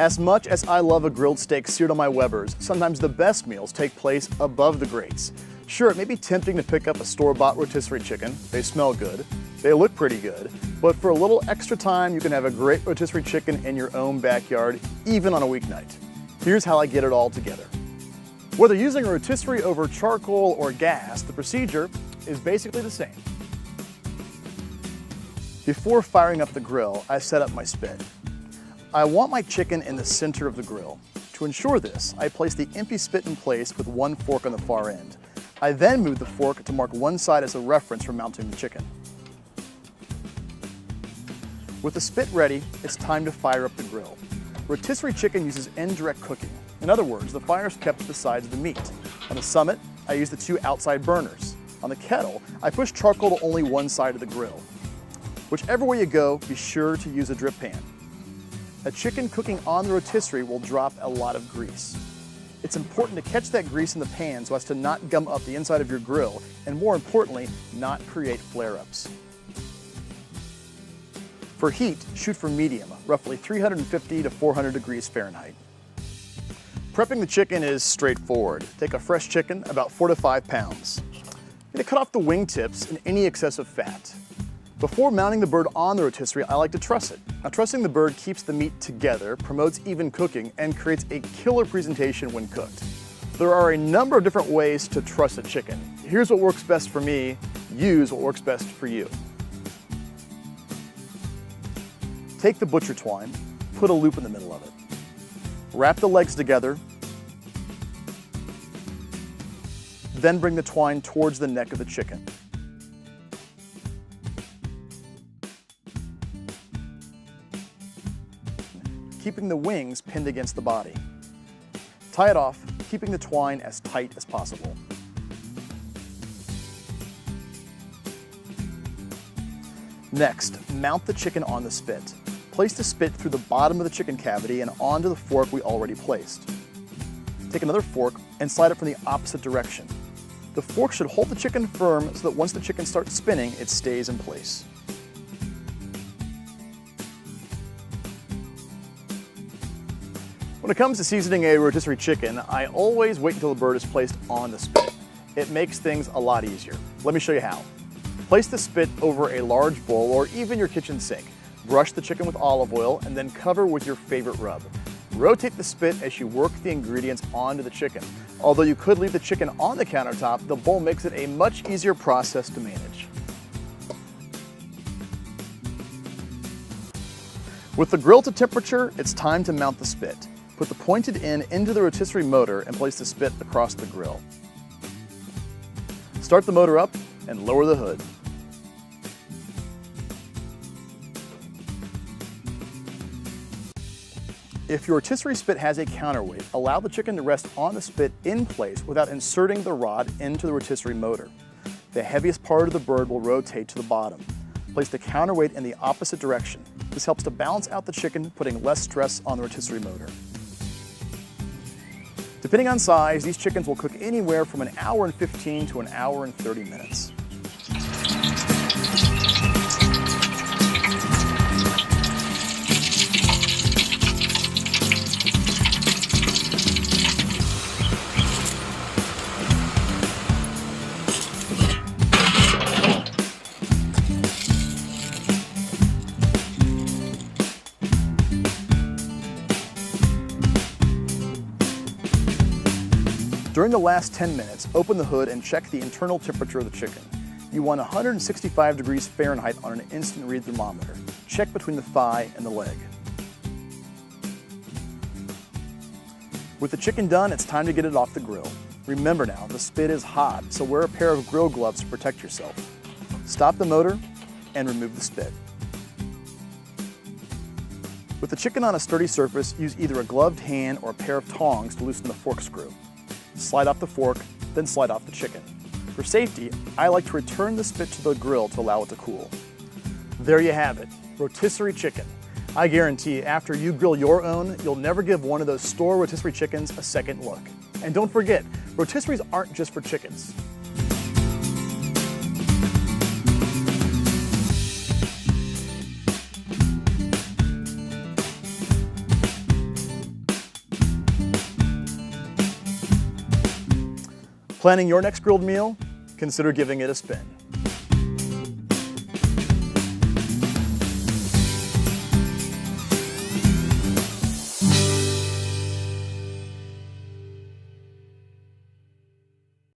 As much as I love a grilled steak seared on my Webers, sometimes the best meals take place above the grates. Sure, it may be tempting to pick up a store-bought rotisserie chicken. They smell good, they look pretty good, but for a little extra time, you can have a great rotisserie chicken in your own backyard, even on a weeknight. Here's how I get it all together. Whether using a rotisserie over charcoal or gas, the procedure is basically the same. Before firing up the grill, I set up my spit. I want my chicken in the center of the grill. To ensure this, I place the empty spit in place with one fork on the far end. I then move the fork to mark one side as a reference for mounting the chicken. With the spit ready, it's time to fire up the grill. Rotisserie chicken uses indirect cooking. In other words, the fire is kept to the sides of the meat. On the summit, I use the two outside burners. On the kettle, I push charcoal to only one side of the grill. Whichever way you go, be sure to use a drip pan. A chicken cooking on the rotisserie will drop a lot of grease. It's important to catch that grease in the pan so as to not gum up the inside of your grill, and more importantly, not create flare-ups. For heat, shoot for medium, roughly 350 to 400 degrees Fahrenheit. Prepping the chicken is straightforward. Take a fresh chicken, about 4 to 5 pounds. You need to cut off the wing tips and any excessive fat. Before mounting the bird on the rotisserie, I like to truss it. Now, trussing the bird keeps the meat together, promotes even cooking, and creates a killer presentation when cooked. There are a number of different ways to truss a chicken. Here's what works best for me. Use what works best for you. Take the butcher twine, put a loop in the middle of it. Wrap the legs together, then bring the twine towards the neck of the chicken. Keeping the wings pinned against the body. Tie it off, keeping the twine as tight as possible. Next, mount the chicken on the spit. Place the spit through the bottom of the chicken cavity and onto the fork we already placed. Take another fork and slide it from the opposite direction. The fork should hold the chicken firm so that once the chicken starts spinning, it stays in place. When it comes to seasoning a rotisserie chicken, I always wait until the bird is placed on the spit. It makes things a lot easier. Let me show you how. Place the spit over a large bowl or even your kitchen sink. Brush the chicken with olive oil and then cover with your favorite rub. Rotate the spit as you work the ingredients onto the chicken. Although you could leave the chicken on the countertop, the bowl makes it a much easier process to manage. With the grill to temperature, it's time to mount the spit. Put the pointed end into the rotisserie motor and place the spit across the grill. Start the motor up and lower the hood. If your rotisserie spit has a counterweight, allow the chicken to rest on the spit in place without inserting the rod into the rotisserie motor. The heaviest part of the bird will rotate to the bottom. Place the counterweight in the opposite direction. This helps to balance out the chicken, putting less stress on the rotisserie motor. Depending on size, these chickens will cook anywhere from 1 hour and 15 to 1 hour and 30 minutes. During the last 10 minutes, open the hood and check the internal temperature of the chicken. You want 165 degrees Fahrenheit on an instant read thermometer. Check between the thigh and the leg. With the chicken done, it's time to get it off the grill. Remember now, the spit is hot, so wear a pair of grill gloves to protect yourself. Stop the motor and remove the spit. With the chicken on a sturdy surface, use either a gloved hand or a pair of tongs to loosen the fork screw. Slide off the fork, then slide off the chicken. For safety, I like to return the spit to the grill to allow it to cool. There you have it, rotisserie chicken. I guarantee after you grill your own, you'll never give one of those store rotisserie chickens a second look. And don't forget, rotisseries aren't just for chickens. Planning your next grilled meal? Consider giving it a spin.